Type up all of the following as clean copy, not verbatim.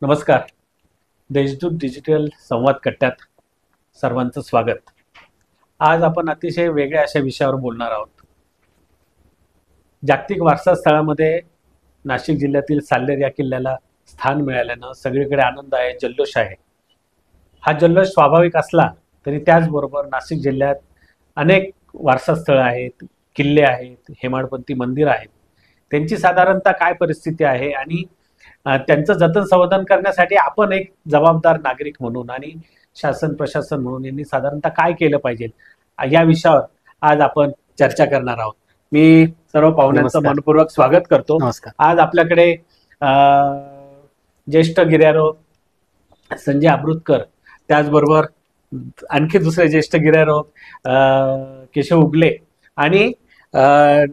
नमस्कार. देशदूत डिजिटल संवाद कट्ट्यात सर्वांचं स्वागत. आज आपण अतिशय वेगळ्या अशा विषयावर बोलणार आहोत. जागतिक वारसा स्थळामध्ये नाशिक जिल्ह्यातील साल्हेर या किल्ल्याला स्थान मिळाल्यानं सगळीकडे आनंद आहे, जल्लोष आहे. हा जल्लोष स्वाभाविक असला तरी त्याचबरोबर नाशिक जिल्ह्यात अनेक वारसा स्थळं आहेत, किल्ले आहेत, हेमाडपंथी मंदिर आहेत. त्यांची साधारणतः काय परिस्थिती आहे आणि त्यांचं जतन संवर्धन करण्यासाठी आपण एक जबाबदार नागरिक म्हणून आणि शासन प्रशासन म्हणून यांनी साधारणतः काय केलं पाहिजे या विषयावर आज आपण चर्चा करणार आहोत. मी सर्व पाहुण्यांचं नमस्कार. मनपूर्वक स्वागत करतो. नमस्कार. आज आपल्याकडे ज्येष्ठ गिर्यारोहक संजय अमृतकर, त्याचबरोबर आणखी दुसरे ज्येष्ठ गिर्यारोहक केशव उगले आणि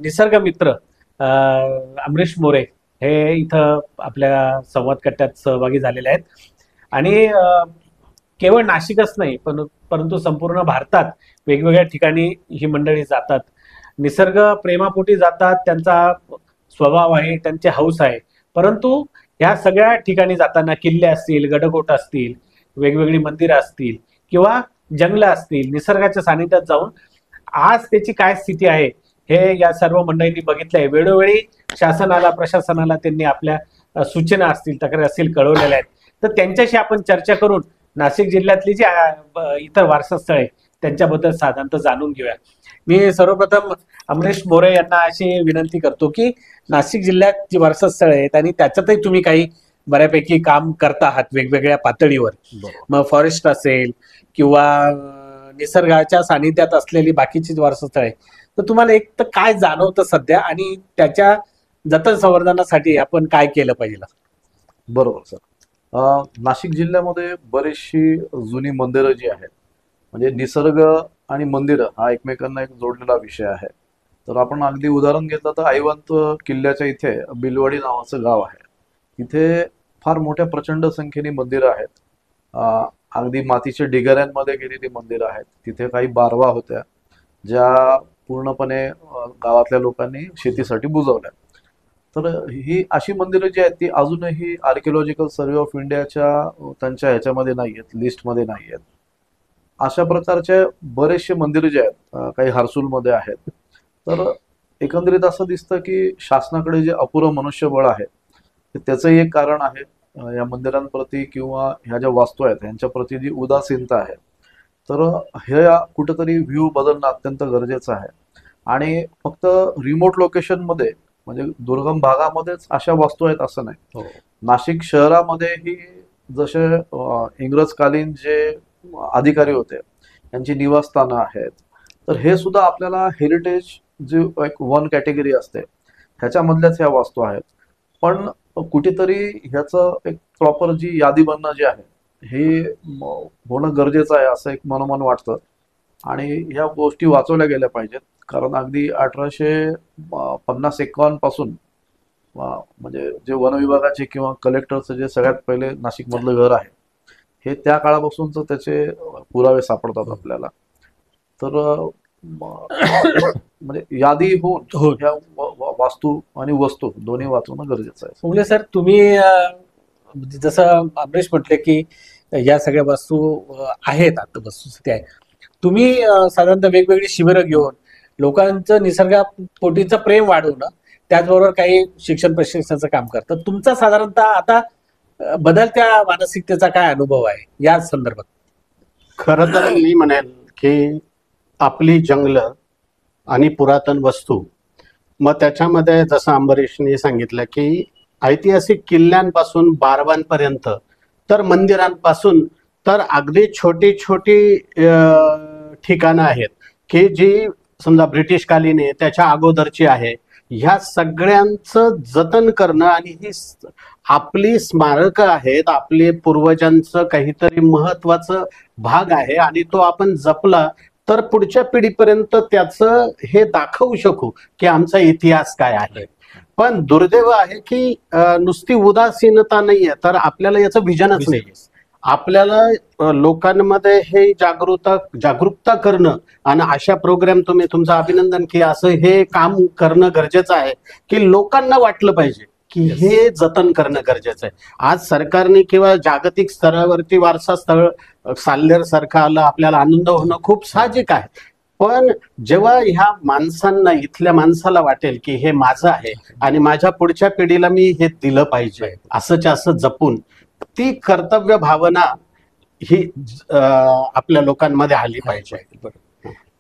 निसर्ग मित्र अमरीश मोरे हे इथं आपल्या संवाद कट्ट्यात सहभागी झालेले आहेत. आणि केवळ नाशिकच नाही परंतु संपूर्ण भारतात वेगवेगळ्या ठिकाणी ही मंडळी जातात, निसर्ग प्रेमापोटी जातात. त्यांचा स्वभाव आहे, त्यांचे हौस आहे. परंतु ह्या सगळ्या ठिकाणी जाताना किल्ले असतील, गडकोट असतील, वेगवेगळी मंदिरं असतील किंवा जंगलं असतील, निसर्गाच्या सानिध्यात जाऊन आज त्याची काय स्थिती आहे हे या सर्व मंडळींनी बघितलंय. वेळोवेळी शासनाला प्रशासनाला त्यांनी आपल्या सूचना असतील, तक्रारी असतील कळवलेल्या आहेत. तर त्यांच्याशी आपण चर्चा करून नाशिक जिल्ह्यातली जी इतर वारसास्थळ आहे त्यांच्याबद्दल साधारणतः जाणून घेऊया. मी सर्वप्रथम अमरीश मोरे यांना अशी विनंती करतो की नाशिक जिल्ह्यात जी वारसास्थळ आहेत आणि त्याच्यातही तुम्ही काही बऱ्यापैकी काम करता आहात वेगवेगळ्या पातळीवर, मग फॉरेस्ट असेल किंवा निसर्गाच्या सानिध्यात असलेली बाकीची वारसास्थळ आहे, तर तुम्हाला एक तर काय जाणवतं सध्या आणि त्याच्या जतन संवर्धनासाठी आपण काय केलं पाहिजे? बरोबर सर. नाशिक जिल्ह्यामध्ये बरीचशी जुनी मंदिरं जी आहेत, म्हणजे निसर्ग आणि मंदिरं हा एकमेकांना एक जोडलेला विषय आहे. तर आपण अगदी उदाहरण घेतलं तर ऐवंत किल्ल्याच्या इथे बिलवाडी नावाचं गाव आहे. तिथे फार मोठ्या प्रचंड संख्येने मंदिरं आहेत. अगदी मातीच्या ढिगाऱ्यांमध्ये गेलेली मंदिरं आहेत. तिथे काही बारवा होत्या ज्या पूर्णपणे गावातल्या लोकांनी शेतीसाठी बुजवल्या. तर ही अशी मंदिरं जी आहेत ती अजूनही आर्किओलॉजिकल सर्व्हे ऑफ इंडियाच्या त्यांच्या ह्याच्यामध्ये नाही आहेत, लिस्टमध्ये नाही आहेत. अशा प्रकारचे बरेचसे मंदिरं जे आहेत, काही हर्सूलमध्ये आहेत. तर एकंदरीत असं दिसतं की शासनाकडे जे अपुरं मनुष्यबळ आहे त्याचंही एक कारण आहे. या मंदिरांप्रती किंवा ह्या ज्या वास्तू आहेत यांच्या प्रती जी उदासीनता आहे, तर हे कुठेतरी व्ह्यू बदलणं अत्यंत गरजेचं आहे. आणि फक्त रिमोट लोकेशनमध्ये म्हणजे दुर्गम भागामध्येच अशा वास्तू आहेत असं नाही. नाशिक शहरामध्येही जसे इंग्रजकालीन जे अधिकारी होते यांची निवासस्थानं आहेत, तर हे सुद्धा आपल्याला हेरिटेज जी एक वन कॅटेगरी असते ह्याच्यामधल्याच ह्या वास्तू आहेत. पण कुठेतरी ह्याचं एक प्रॉपर जी यादी बनणं जे आहे हे होणं गरजेचं आहे असं एक मनोमन वाटतं. आणि ह्या गोष्टी वाचवल्या गेल्या पाहिजेत. कारण अगदी 1850-51 पासून म्हणजे जे वन विभागाचे किंवा कलेक्टरचं जे सगळ्यात पहिले नाशिकमधलं घर आहे हे त्या काळापासूनच त्याचे पुरावे सापडतात आपल्याला. तर म्हणजे यादी होऊन ह्या वास्तू आणि वस्तू दोन्ही वाचवणं गरजेचं आहे. उगले सर, तुम्ही जसं अमरीश म्हटले की या सगळ्या वस्तू आहेत, आता वस्तुस्थिती आहे. तुम्ही साधारणतः वेगवेगळी शिबिरं घेऊन लोकांचं निसर्गापोटीचं प्रेम वाढवणं, त्याचबरोबर काही शिक्षण प्रशिक्षणाचं काम करतं. तुमचा साधारणतः आता बदलत्या मानसिकतेचा काय अनुभव आहे या संदर्भात? खरं तर मी म्हणेल की आपली जंगलं आणि पुरातन वस्तू, मग त्याच्यामध्ये जसं अंबरीशने सांगितलं की ऐतिहासिक किल्ल्यांपासून बारवांपर्यंत तर मंदिरांपासून तर अगदी छोटी छोटी ठिकाणं आहेत की जी समजा ब्रिटिशकालीन आहे, त्याच्या अगोदरची आहे. ह्या सगळ्यांचं जतन करणं आणि ही आपली स्मारकं आहेत, आपले पूर्वजांचं काहीतरी महत्वाचं भाग आहे आणि तो आपण जपला तर पुढच्या पिढीपर्यंत त्याचं हे दाखवू शकू की आमचा इतिहास काय आहे. पण दुर्दैव आहे की नुसती उदासीनता नाहीये, तर आपल्याला याचं विजनच नाही. आपल्याला लोकांमध्ये हे जागरूकता करणं आणि अशा प्रोग्राम तुमचं अभिनंदन की असं हे काम करणं गरजेचं आहे की लोकांना वाटलं पाहिजे की हे जतन करणं गरजेचं आहे. आज सरकारने किंवा जागतिक स्तरावरती वारसा स्थळ साल्हेर सारखं आलं, आपल्याला आनंद होणं खूप साहजिक आहे. पण जेव्हा ह्या माणसांना, इथल्या माणसाला वाटेल की हे माझं आहे आणि माझ्या पुढच्या पिढीला मी हे दिलं पाहिजे, असंच असं जपून, ती कर्तव्य भावना ही आपल्या लोकांमध्ये आली पाहिजे.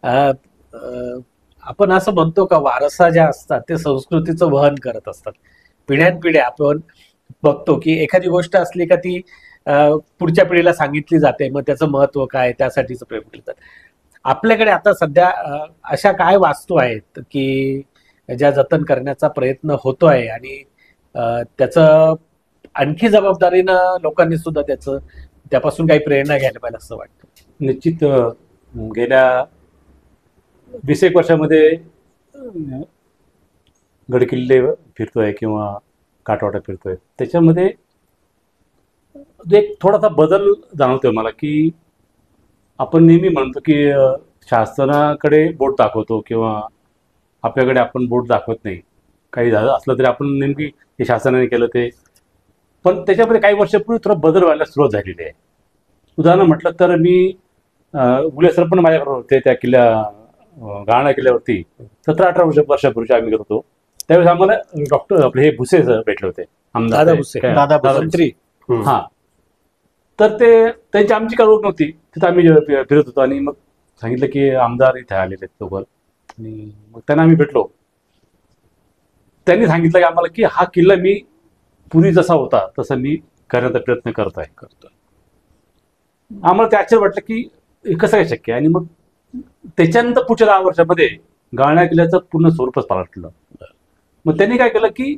अ, अ, आपण असं म्हणतो का वारसा ज्या असतात ते संस्कृतीचं वहन करत असतात. पिढ्यानपिढ्या आपण बघतो की एखादी गोष्ट असली का ती पुढच्या पिढीला सांगितली जाते, मग त्याचं महत्व काय, त्यासाठीच प्रयोग केलं जातं. आपल्याकडे आता सध्या अशा काय वास्तू आहेत की ज्या जतन करण्याचा प्रयत्न होतो आहे आणि त्याचं आणखी जबाबदारीनं लोकांनी सुद्धा त्यापासून काही प्रेरणा घ्यायला पाहिजे असं वाटतं. निश्चित गेल्या 20 वर्षामध्ये गडकिल्ले फिरतोय किंवा काठवाटा फिरतोय, त्याच्यामध्ये एक थोडासा बदल जाणवतोय मला की आपण नेहमी म्हणतो की शासनाकडे बोट दाखवतो किंवा आपल्याकडे आपण बोट दाखवत नाही. काही झालं असलं तरी आपण नेमकी हे शासनाने केलं ते, पण त्याच्यामध्ये काही वर्षापूर्वी थोडा बदल व्हायला सुरुवात झालेली आहे. उदाहरण म्हटलं तर मी उगले सर पण माझ्याबरोबर होते त्या गाळणा किल्ल्यावरती 17-18 वर्षापूर्वी आम्ही गेलो होतो. त्यावेळेस आम्हाला डॉक्टर आपले हे भुसे सर भेटले होते, आमदार दादा भुसे. दादा भुसे. मंत्री. हा. तर त्यांची आमची काय ओळख नव्हती. तिथं आम्ही फिरत होतो आणि मग सांगितलं की आमदार इथे आलेले आहेत सोबत, आणि मग त्यांना आम्ही भेटलो. त्यांनी सांगितलं की आम्हाला की हा किल्ला मी पूर्वी जसा होता तसा मी करण्याचा प्रयत्न करतोय. आम्हाला ते आश्चर्य वाटलं की हे कसं काय शक्य आहे. आणि मग त्याच्यानंतर पुढच्या 10 वर्षामध्ये गाळणा किल्ल्याचं पूर्ण स्वरूपच पालटलं. मग त्यांनी काय केलं की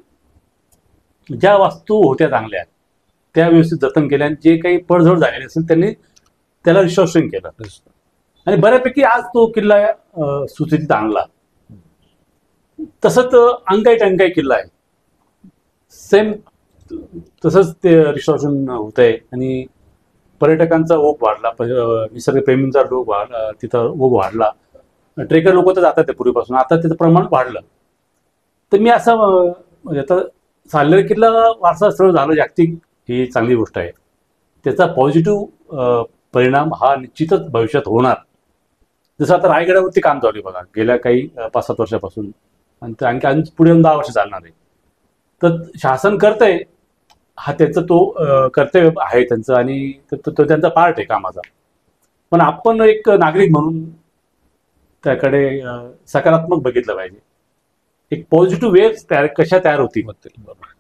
ज्या वास्तू होत्या चांगल्या त्या व्यवस्थित जतन केल्या आणि जे काही पडझड झालेले असेल त्यांनी त्याला रिस्टोरेशन केलं आणि बऱ्यापैकी आज तो किल्ला सुस्थितीत आणला. तसंच अंगाई टंकाई किल्ला आहे, सेम तसंच ते रिस्टोरेशन होत आहे आणि पर्यटकांचा ओघ वाढला, निसर्गप्रेमींचा ओघ वाढला, तिथं ओघ वाढला. ट्रेकर लोक तर जातात ते पूर्वीपासून, आता त्याचं प्रमाण वाढलं. तर मी असं म्हणजे आता साल्हेर किल्ला वारसा स्थळ झालं जागतिक, ही चांगली गोष्ट आहे. त्याचा पॉझिटिव्ह परिणाम हा निश्चितच भविष्यात होणार. जसं आता रायगडावरती काम चालू आहे बघा गेल्या काही 5-7 वर्षापासून, आणि ते आणखी पुढे 10 वर्ष चालणार आहे. तर शासन करतंय, हा त्याचं तो कर्तव्य आहे त्यांचं आणि तो त्यांचा पार्ट आहे कामाचा. पण आपण एक नागरिक म्हणून त्याकडे सकारात्मक बघितलं पाहिजे. एक पॉझिटिव्ह वेव्ह कशा तयार होतील.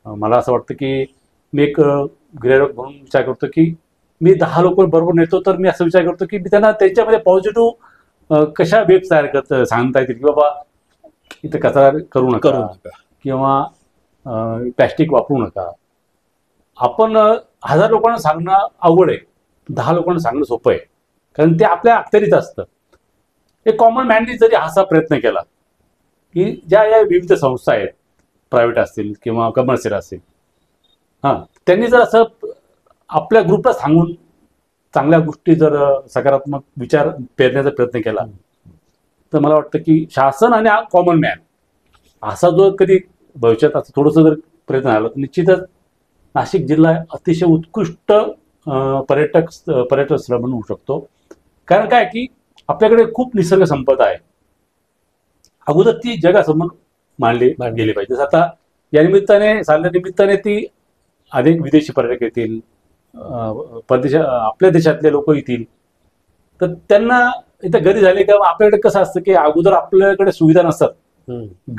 मला असं वाटतं की मी एक गिर्हाईक म्हणून विचार करतो की मी 10 लोक बरोबर नेतो, तर मी असं विचार करतो की मी त्यांना त्यांच्यामध्ये पॉझिटिव्ह कशा वेव्ह तयार सांगता येतील की बाबा इथं कचरा करू नका किंवा प्लॅस्टिक वापरू नका. आपण 1000 लोकांना सांगणं अवघड आहे, 10 लोकांना सांगणं सोपं आहे, कारण ते आपल्या अखत्यारीत असतं. एक कॉमन मॅननी जरी असा प्रयत्न केला की ज्या या विविध संस्था आहेत, प्रायव्हेट असतील किंवा कमर्शियल असतील, त्यांनी जर असं आपल्या ग्रुपला सांगून चांगल्या गोष्टी जर सकारात्मक विचार पेरण्याचा प्रयत्न केला, तर मला वाटतं की शासन आणि कॉमन मॅन असा जो कधी भविष्यात असं थोडंसं जर प्रयत्न झाला तर निश्चितच नाशिक जिल्हा अतिशय उत्कृष्ट पर्यटक स्थळ बनवू शकतो. कारण काय की आपल्याकडे खूप निसर्ग संपदा आहे, अगोदर ती जगासमोर मांडली गेली पाहिजे. आता या निमित्ताने साल्हेर निमित्ताने ती अनेक विदेशी पर्यटक येतील, आपल्या देशातले लोक येतील, तर त्यांना इथं गर्दी झाली का आपल्याकडे कसं असतं की अगोदर आपल्याकडे सुविधा नसतात,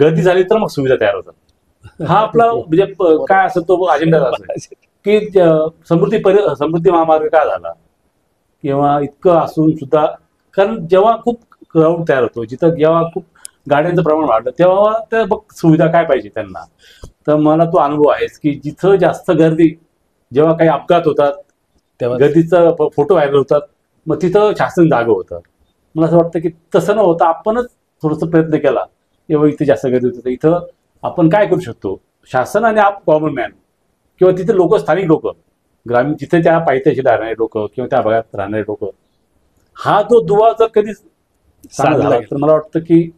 गर्दी झाली तर मग सुविधा तयार होतात. हा आपला म्हणजे काय असतो तो अजेंडा असतो की समृद्धी महामार्ग का झाला किंवा इतकं असून सुद्धा, कारण जेव्हा खूप क्राऊड तयार होतो, जिथं जेव्हा खूप गाड्यांचं प्रमाण वाढलं तेव्हा त्या सुविधा काय पाहिजे त्यांना. तर मला तो अनुभव आहेच की जिथं जास्त गर्दी, जेव्हा काही अपघात होतात तेव्हा गर्दीचा फोटो व्हायरल होतात, मग तिथं शासन जागं होतं. मला असं वाटतं की तसं न होता आपणच थोडंसं प्रयत्न केला तेव्हा इथे जास्त गर्दी होतं, इथं आपण काय करू शकतो, शासन आणि कॉमन मॅन किंवा तिथे लोक, स्थानिक लोक, ग्रामीण जिथे त्या पायथ्याशी राहणारे लोक किंवा त्या भागात राहणारे लोक, हा जो दुवा जर कधी झाला तर मला वाटतं की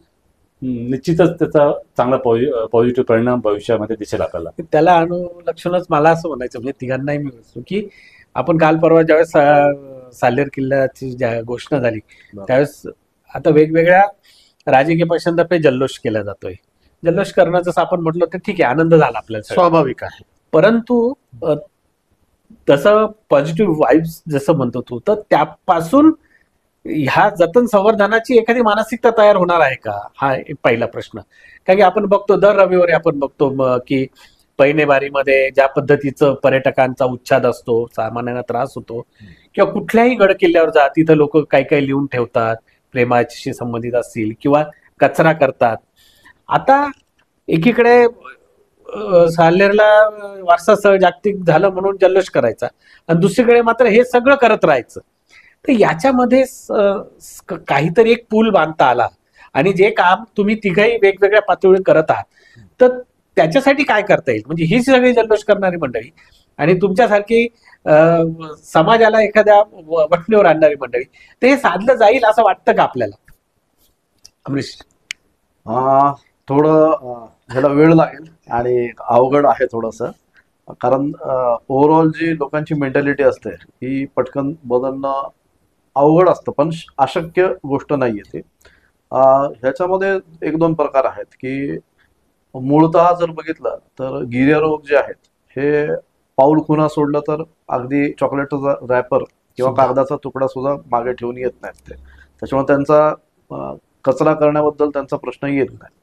निश्चितच त्याचा चांगला पॉझिटिव्ह परिणाम भविष्यामध्ये दिसेल आपल्याला. त्याला अनुलक्षणच मला असं म्हणायचं, म्हणजे तिघांनाही मी म्हणतो की आपण काल परवा ज्यावेळेस साल्हेर किल्ल्याची ज्या घोषणा झाली त्यावेळेस आता वेगवेगळ्या राजकीय पक्षांतर्फे जल्लोष केला जातोय. जल्लोष करणं जसं आपण म्हटलं तर ठीक आहे, आनंद झाला आपल्याला सगळ्यांना. स्वाभाविक आहे. परंतु तसं पॉझिटिव्ह वाईब्स जसं म्हणतो तू, तर त्यापासून ह्या जतन संवर्धनाची एखादी मानसिकता तयार होणार आहे का, हा एक पहिला प्रश्न. कारण की आपण बघतो दर रविवारी आपण बघतो की पैनेबारीमध्ये ज्या पद्धतीचं पर्यटकांचा उच्छाद असतो, सामान्यांना त्रास होतो, किंवा कुठल्याही गड किल्ल्यावर जा तिथं लोक काही काही लिहून ठेवतात, प्रेमाशी संबंधित असतील किंवा कचरा करतात. आता एकीकडे साल्हेरला वारसा स्थळ जागतिक झालं म्हणून जल्लोष करायचा, आणि दुसरीकडे मात्र हे सगळं करत राहायचं. तर याच्यामध्ये काहीतरी एक पूल बांधता आला, आणि जे काम तुम्ही तिघही वेगवेगळ्या पातळीवर करत आहात तर त्याच्यासाठी काय करता येईल. म्हणजे ही सगळी जल्लोष करणारी मंडळी आणि तुमच्यासारखी समाजाला एखाद्या वठणीवर आणणारी मंडळी, तर हे साधलं जाईल असं वाटतं का आपल्याला, अमरीश? थोडं ह्याला वेळ लागेल आणि अवघड आहे थोडंसं, कारण ओव्हरऑल जी लोकांची मेंटॅलिटी असते ही पटकन बदलणं अवघड असतं, पण अशक्य गोष्ट नाहीये ती. ह्याच्यामध्ये एक दोन प्रकार आहेत की मूळतः जर बघितलं तर गिर्यारोहक जे आहेत हे पाऊल खुणा सोडलं तर अगदी चॉकलेटचा रॅपर किंवा कागदाचा तुकडा सुद्धा मागे ठेवून येत नाहीत ते. त्याच्यामुळे त्यांचा कचरा करण्याबद्दल त्यांचा प्रश्न येत नाही.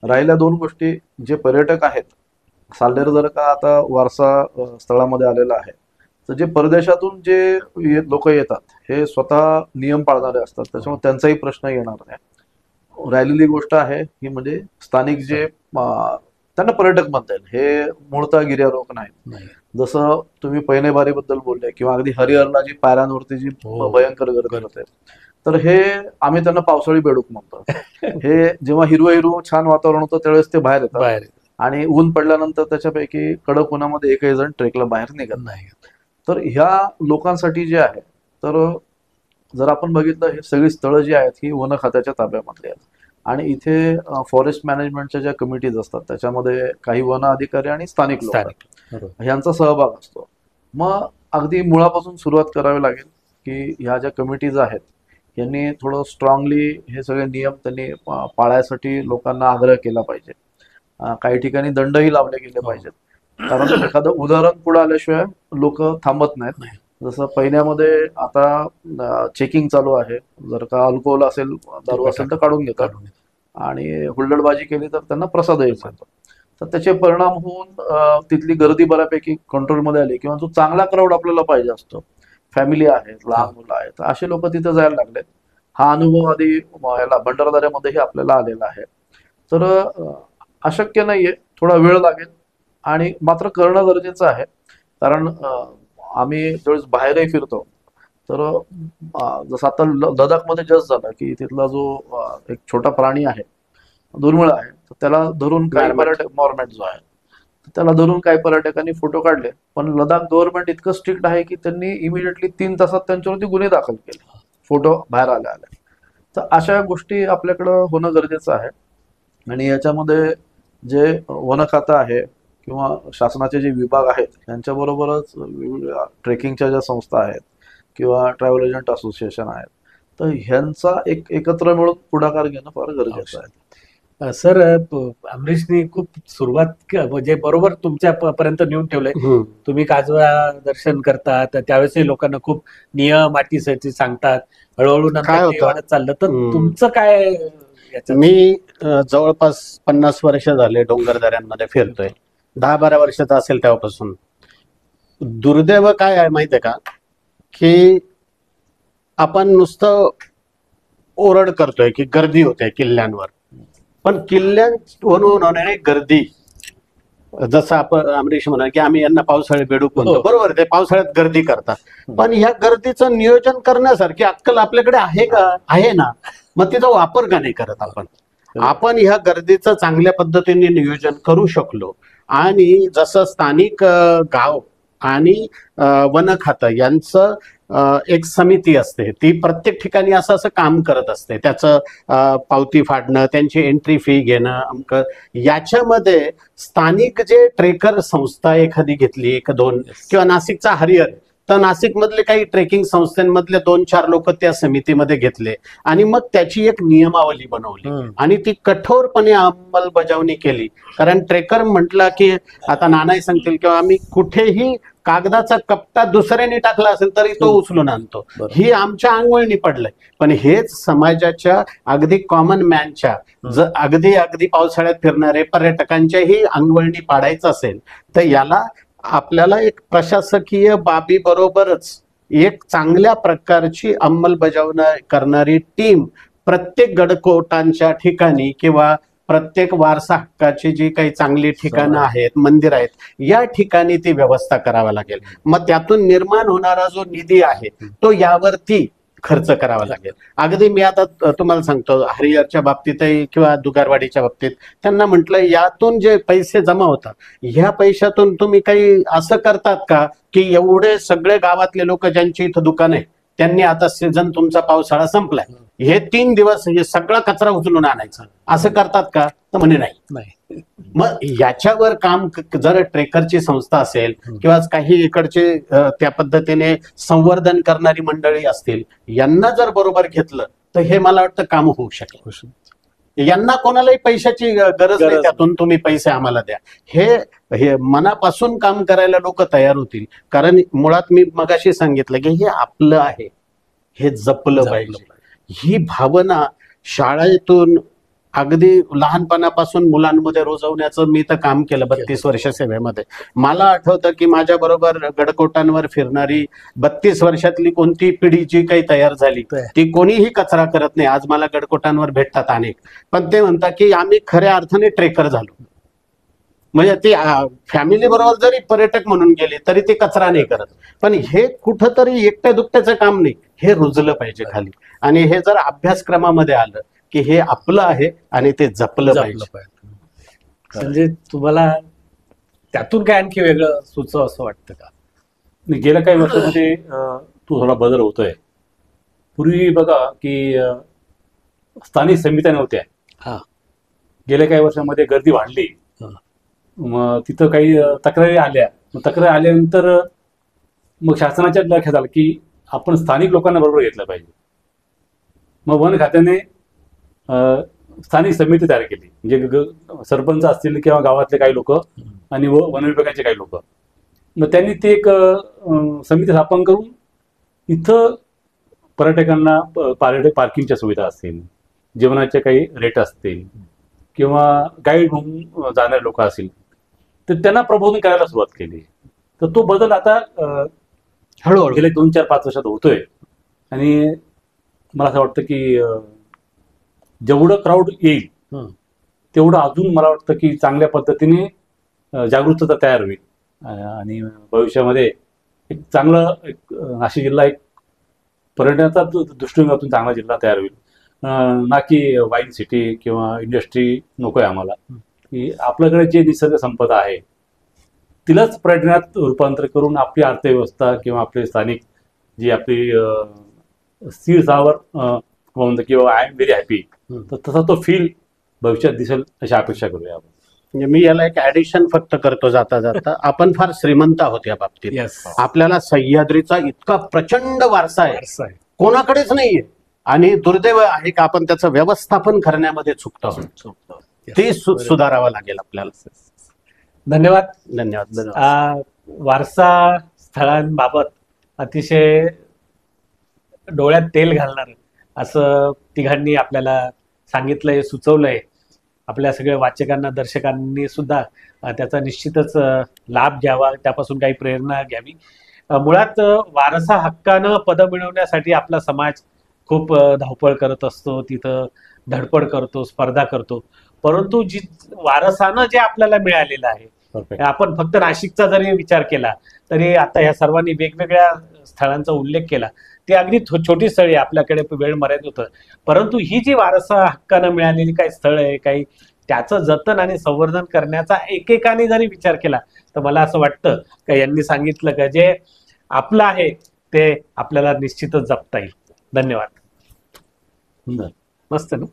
राहिल्या दोन गोष्टी, जे पर्यटक आहेत, साल्हेर जर का आता वारसा स्थळामध्ये आलेला आहे, तर जे परदेशातून जे लोक येतात हे स्वतः नियम पाळणारे असतात, त्याच्यामुळे त्यांचाही प्रश्न येणार नाही. राहिलेली गोष्ट आहे ही म्हणजे स्थानिक जे त्यांना पर्यटक म्हणता येईल, हे मूळतः गिर्यारोहक नाही. जसं तुम्ही पैनेबारीबद्दल बोलले किंवा अगदी हरिहरला जी पायऱ्यांवरती जी भयंकर गर्दी होते, तर हे आम्ही त्यांना पावसाळी बेडूक म्हणतो. हे जेव्हा हिरवं हिरवं छान वातावरण होतं त्यावेळेस ते बाहेर येतात, आणि ऊन पडल्यानंतर त्याच्यापैकी कडक उन्हामध्ये एकही जण ट्रेकला बाहेर निघत नाही. तर ह्या लोकांसाठी जे आहे, तर जर आपण बघितलं हे सगळी स्थळं जी आहेत ही वन खात्याच्या ताब्यामधली आहेत, आणि इथे फॉरेस्ट मॅनेजमेंटच्या ज्या कमिटीज असतात त्याच्यामध्ये काही वन अधिकारी आणि स्थानिक लोक ह्यांचा सहभाग असतो. मग अगदी मुळापासून सुरुवात करावी लागेल की ह्या ज्या कमिटीज आहेत यांनी थोडं स्ट्रॉंगली हे सगळे नियम त्यांनी पाळायसाठी लोकांना आग्रह केला पाहिजे. काही ठिकाणी दंडही लावले गेले पाहिजेत, कारण एखादं उदाहरण पुढे आल्याशिवाय लोक थांबत नाहीत. जसं पहिल्यामध्ये आता चेकिंग चालू आहे, जर का अल्कोहोल असेल, दारू असेल तर काढून घेतात, आणि हुल्लडबाजी केली तर त्यांना प्रसादही मिळतो. तर त्याचे परिणाम होऊन तिथली गर्दी बऱ्यापैकी कंट्रोलमध्ये आली, किंवा जो चांगला क्राऊड आपल्याला पाहिजे असतो, फॅमिली आहेत, लहान मुलं आहेत, असे लोक तिथे जायला लागलेत. हा अनुभव आधी याला भंडारदऱ्यामध्येही आपल्याला आलेला आहे. तर अशक्य नाहीये, थोडा वेळ लागेल, आणि मात्र करणं गरजेचं आहे. कारण आम्ही ज्यावेळेस बाहेरही फिरतो तर जसं आता लडाखमध्ये जस्ट झालं की तिथला जो एक छोटा प्राणी आहे, दुर्मिळ आहे, तर त्याला धरून काही पर्यटक, मॉर्मॅट जो आहे, त्याला धरून काही पर्यटकांनी फोटो काढले, पण लडाख गव्हर्नमेंट इतकं स्ट्रिक्ट आहे की त्यांनी इमिडिएटली 3 तासात त्यांच्यावरती गुन्हे दाखल केले, फोटो बाहेर आले. तर अशा गोष्टी आपल्याकडं होणं गरजेचं आहे. आणि याच्यामध्ये जे वन खातं आहे किंवा शासनाचे जे विभाग आहेत यांच्याबरोबरच ट्रेकिंगच्या ज्या संस्था आहेत किंवा ट्रॅव्हल एजंट असोसिएशन आहेत, तर ह्यांचा एकत्र मिळून पुढाकार घेणं फार गरजेचं आहे. सर, अमरीशनी खूप सुरुवात म्हणजे बरोबर तुमच्या पर्यंत नेऊन ठेवलंय. तुम्ही काजवा दर्शन करता तर त्यावेळेसही लोकांना खूप नियम अटीसाठी सांगतात, हळूहळू नंतर वाढत चाललं. तर तुमचं काय? मी जवळपास 50 वर्ष झाले डोंगरदऱ्यांमध्ये फिरतोय, 10-12 वर्षाचा असेल तेव्हापासून. दुर्दैव काय आहे माहितीये का, की आपण नुसतं ओरड करतोय की गर्दी होते किल्ल्यांवर, पण किल्ल्यांवरून होणारी गर्दी, जसं आपण अमरीश म्हणा की आम्ही यांना पावसाळी बेडूक म्हणतो, बरोबर, ते पावसाळ्यात गर्दी करतात, पण ह्या गर्दीचं नियोजन करण्यासारखी अक्कल आपल्याकडे आहे का? आहे ना. मग तिचा वापर का नाही करत आपण ह्या गर्दीचं चांगल्या पद्धतीने नियोजन करू शकलो, आणि जसं स्थानिक गाव आणि वन खातं यांचं एक समिती असते, ती प्रत्येक ठिकाणी असं असं काम करत असते. त्याचं पावती फाडणं, त्यांची एंट्री फी घेणं, अमकं याच्यामध्ये स्थानिक जे ट्रेकर संस्था एखादी घेतली, एक दोन, किंवा नाशिकचा हरिहर, तर नाशिक मधले काही ट्रेकिंग संस्थांमधले 2-4 लोक त्या समितीमध्ये घेतले आणि मग त्याची एक नियमावली बनवली आणि ती कठोरपणे अंमलबजावणी केली. कारण ट्रेकर म्हटलं की आता नानाही सांगतील किंवा आम्ही कुठेही कागदाचा कप्पा दुसऱ्याने टाकला असेल तरी तो उचलून आणतो, ही आमच्या अंगवळणी पडलंय. पण हेच समाजाच्या अगदी कॉमन मॅनच्या, अगदी अगदी पावसाळ्यात फिरणारे पर्यटकांच्याही अंगवळणी पाडायचं असेल तर याला आपल्याला एक प्रशासकीय बाबी बरोबरच एक चांगल्या प्रकारची अंमलबजावणी करणारी टीम प्रत्येक गडकोटांच्या ठिकाणी किंवा प्रत्येक वारसा हक्काची जी काही चांगली ठिकाणं आहेत, मंदिर आहेत, या ठिकाणी ती व्यवस्था करावा लागेल. मग त्यातून निर्माण होणारा जो निधी आहे तो यावरती खर्च करावा लागेल. अगदी मी आता तुम्हाला सांगतो, हरिहरच्या बाबतीतही किंवा दुगारवाडीच्या बाबतीत त्यांना म्हटलं यातून जे पैसे जमा होतात, ह्या पैशातून तुम्ही काही असं करतात का की एवढे सगळे गावातले लोक ज्यांची इथं दुकान आहे त्यांनी आता सीझन तुमचा पावसाळा संपलाय, हे 3 दिवस हे सगळा कचरा उचलून आणायचा, असं करतात का? तर म्हणे नाही. मग याच्यावर काम जर ट्रेकरची संस्था असेल किंवा काही इकडचे त्या पद्धतीने संवर्धन करणारी मंडळी असतील, यांना जर बरोबर घेतलं तर हे मला वाटतं काम होऊ शकेल. यांना कोणालाही पैशाची गरज नाही, त्यातून तुम्ही पैसे आम्हाला द्या, हे मनापासून काम करायला लोक तयार होतील. कारण मुळात मी मगाशी सांगितलं की हे आपलं आहे, हे जपलं पाहिजे. ही भावना शाळेतून अगदी लहानपणापासून मुलांमध्ये रुजवण्याचं मी तर काम केलं 32 वर्ष सेवेमध्ये. मला आठवतं की माझ्या बरोबर गडकोटांवर फिरणारी 32 वर्षातली कोणती पिढी जी काही तयार झाली ती कोणीही कचरा करत नाही. आज मला गडकोटांवर भेटतात अनेक, पण ते म्हणतात की आम्ही खऱ्या अर्थाने ट्रेकर झालो. म्हणजे ती फॅमिली बरोबर जरी पर्यटक म्हणून गेले तरी ते कचरा नाही करत. पण हे कुठंतरी एकट्या दुकट्याचं काम नाही, हे रुजलं पाहिजे खाली. आणि हे जर अभ्यासक्रमामध्ये आलं की हे आपलं आहे आणि ते जपलं पाहिजे. म्हणजे तुम्हाला त्यातून काय आणखी वेगळं सुचव असं वाटतं का? गेल्या काही वर्षामध्ये तो थोडा बदल होतोय. पूर्वी बघा की स्थानिक समित्या नव्हत्या. हा. गेल्या काही वर्षामध्ये गर्दी वाढली, मग तिथं काही तक्रारी आल्या. मग तक्रारी आल्यानंतर मग शासनाच्या लक्षात आलं की आपण स्थानिक लोकांना बरोबर घेतलं पाहिजे. मग वन खात्याने स्थानिक समिती तयार केली, म्हणजे सरपंच असतील किंवा गावातले काही लोक आणि वन विभागाचे काही लोक. मग त्यांनी ते एक समिती स्थापन करून इथं पर्यटकांना पार्किंगच्या सुविधा असतील, जेवणाचे काही रेट असतील किंवा गाईड म्हणून जाणारे लोक असतील तर त्यांना प्रबोधन करायला सुरुवात केली. तर तो बदल आता हळूहळू गेले 2-4-5 वर्षात होतोय. आणि मला असं वाटतं की जेवढं क्राऊड येईल तेवढं अजून मला वाटतं की चांगल्या पद्धतीने जागरूकता तयार होईल आणि भविष्यामध्ये एक चांगलं नाशिक जिल्हा एक पर्यटनाचा दृष्टिकोनातून चांगला जिल्हा तयार होईल. ना की वाईन सिटी किंवा इंडस्ट्री नको आहे आम्हाला. की आपल्याकडे जे निसर्ग संपदा आहे तिलाच पर्यटनात रूपांतर करून आपली अर्थव्यवस्था किंवा आपले स्थानिक जी आपली स्थिर स्थावर म्हणतो किंवा आय एम व्हेरी हॅपी, तर तसा तो फील भविष्यात दिसेल अशी अपेक्षा करूया आपण. म्हणजे मी याला एक ऍडिशन फक्त करतो जाता जाता, आपण फार श्रीमंत आहोत या बाबतीत. आपल्याला सह्याद्रीचा इतका प्रचंड वारसा आहे, कोणाकडेच नाहीये. आणि दुर्दैव आहे का आपण त्याचं व्यवस्थापन करण्यामध्ये चुकतो. ते सुधारावं लागेल आपल्याला. धन्यवाद. धन्यवाद. वारसा स्थळांबाबत अतिशय डोळ्यात तेल घालणार असं तिघांनी आपल्याला सांगितलंय, सुचवलंय. आपल्या सगळ्या वाचकांना, दर्शकांनी सुद्धा त्याचा निश्चितच लाभ घ्यावा, त्यापासून काही प्रेरणा घ्यावी. मुळात वारसा हक्कानं पदं मिळवण्यासाठी आपला समाज खूप धावपळ करत असतो, तिथं धडपड करतो, स्पर्धा करतो. परंतु जी वारसानं जे आपल्याला मिळालेलं आहे, आपण फक्त नाशिकचा जरी विचार केला तरी आता ह्या सर्वांनी वेगवेगळ्या स्थळांचा उल्लेख केला, ती अगदी छोटी स्थळी आपल्याकडे वेळ मर्यादित होतं. परंतु ही जी वारसा हक्कानं मिळालेली काही स्थळ आहे, काही त्याचं जतन आणि संवर्धन करण्याचा एकेकाने जरी विचार केला तर मला असं वाटतं का यांनी सांगितलं का जे आपलं आहे ते आपल्याला निश्चितच जपता येईल. धन्यवाद. बरं. मस्त ना.